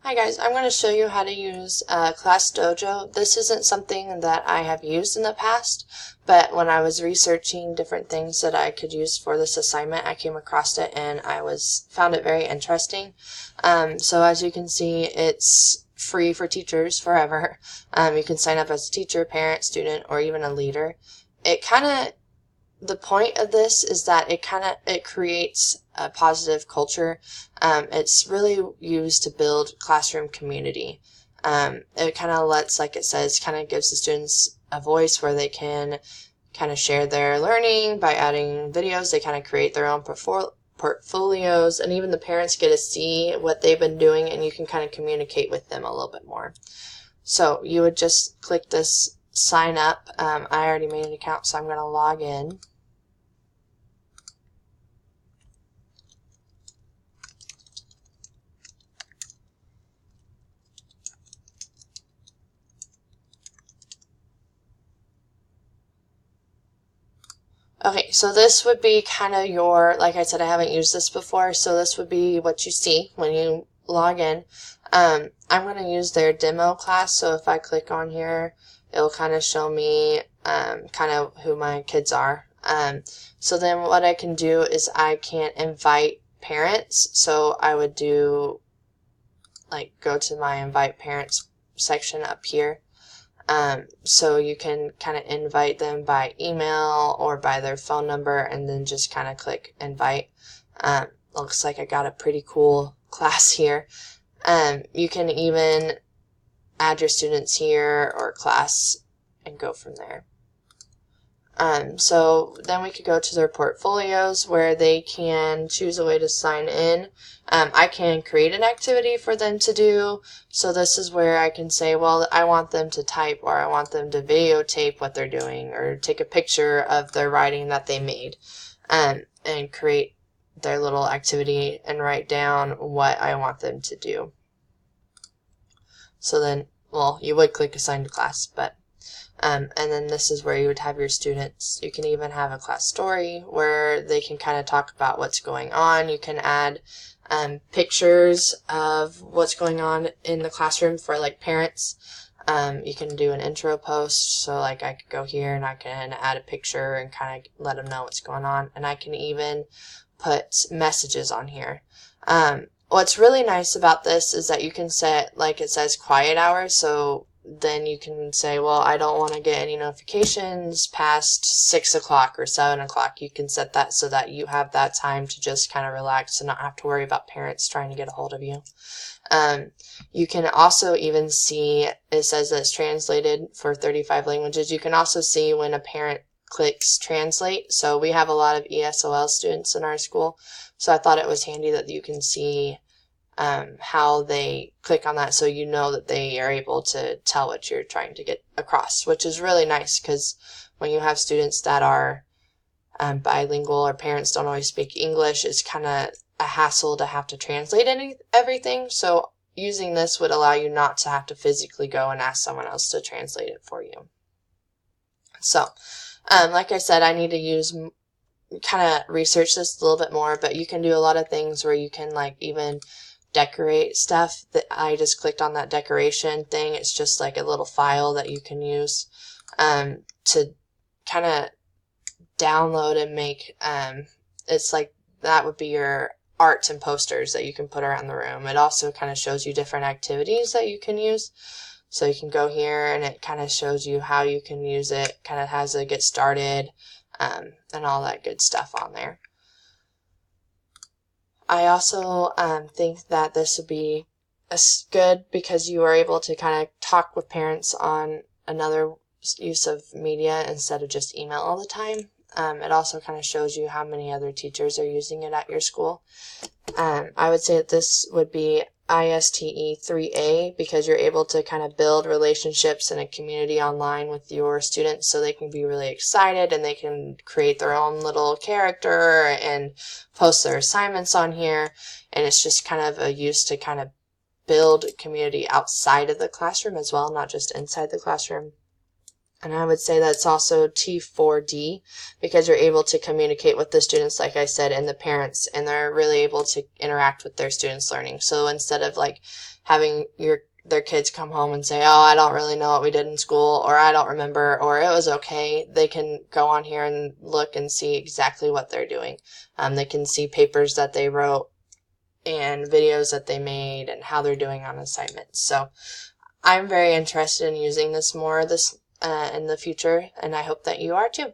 Hi guys, I'm going to show you how to use Class Dojo. This isn't something that I have used in the past, but when I was researching different things that I could use for this assignment, I came across it and found it very interesting. So as you can see, it's free for teachers forever. You can sign up as a teacher, parent, student, or even a leader. The point of this is that it creates a positive culture. It's really used to build classroom community. It kind of lets, like it says, kind of gives the students a voice where they can kind of share their learning by adding videos. They kind of create their own portfolios, and even the parents get to see what they've been doing, and you can kind of communicate with them a little bit more. So you would just click this sign up. I already made an account, so I'm going to log in. Okay, so this would be kind of like I said, I haven't used this before, so this would be what you see when you log in. I'm going to use their demo class, so if I click on here, it'll kind of show me kind of who my kids are. So then what I can do is I can invite parents, so I would do, like, go to my invite parents section up here. So you can kind of invite them by email or by their phone number, and then just kind of click invite. Looks like I got a pretty cool class here. You can even add your students here or class and go from there. So then we could go to their portfolios where they can choose a way to sign in. I can create an activity for them to do. So this is where I can say, well, I want them to type, or I want them to videotape what they're doing, or take a picture of their writing that they made, and create their little activity and write down what I want them to do. So then, well, you would click assign to class, but and then this is where you would have your students. You can even have a class story where they can kind of talk about what's going on. You can add pictures of what's going on in the classroom for, like, parents. You can do an intro post, so like I could go here and I can add a picture and kind of let them know what's going on. And I can even put messages on here. What's really nice about this is that you can set, like it says, quiet hours, so then you can say, well, I don't want to get any notifications past 6 o'clock or 7 o'clock. You can set that so that you have that time to just kind of relax and not have to worry about parents trying to get a hold of you. You can also even see, it says that it's translated for 35 languages. You can also see when a parent clicks translate. So we have a lot of ESOL students in our school, so I thought it was handy that you can see how they click on that, so you know that they are able to tell what you're trying to get across, which is really nice, because when you have students that are bilingual, or parents don't always speak English, it's kind of a hassle to have to translate everything. So using this would allow you not to have to physically go and ask someone else to translate it for you. So like I said, I need to kind of research this a little bit more, but you can do a lot of things where you can, like, even decorate stuff. That I just clicked on that decoration thing. It's just like a little file that you can use to kind of download and make. It's like that would be your art and posters that you can put around the room. It also kind of shows you different activities that you can use. So you can go here and it kind of shows you how you can use it, kind of has a get started and all that good stuff on there. I also think that this would be good because you are able to kind of talk with parents on another use of media instead of just email all the time. It also kind of shows you how many other teachers are using it at your school. I would say that this would be ISTE 3A, because you're able to kind of build relationships in a community online with your students, so they can be really excited and they can create their own little character and post their assignments on here. And it's just kind of a use to kind of build community outside of the classroom as well, not just inside the classroom. And I would say that's also T4D, because you're able to communicate with the students, like I said, and the parents, and they're really able to interact with their students' learning. So instead of like having their kids come home and say, oh, I don't really know what we did in school, or I don't remember, or it was okay, they can go on here and look and see exactly what they're doing. They can see papers that they wrote and videos that they made and how they're doing on assignments. So I'm very interested in using this more in the future, and I hope that you are too.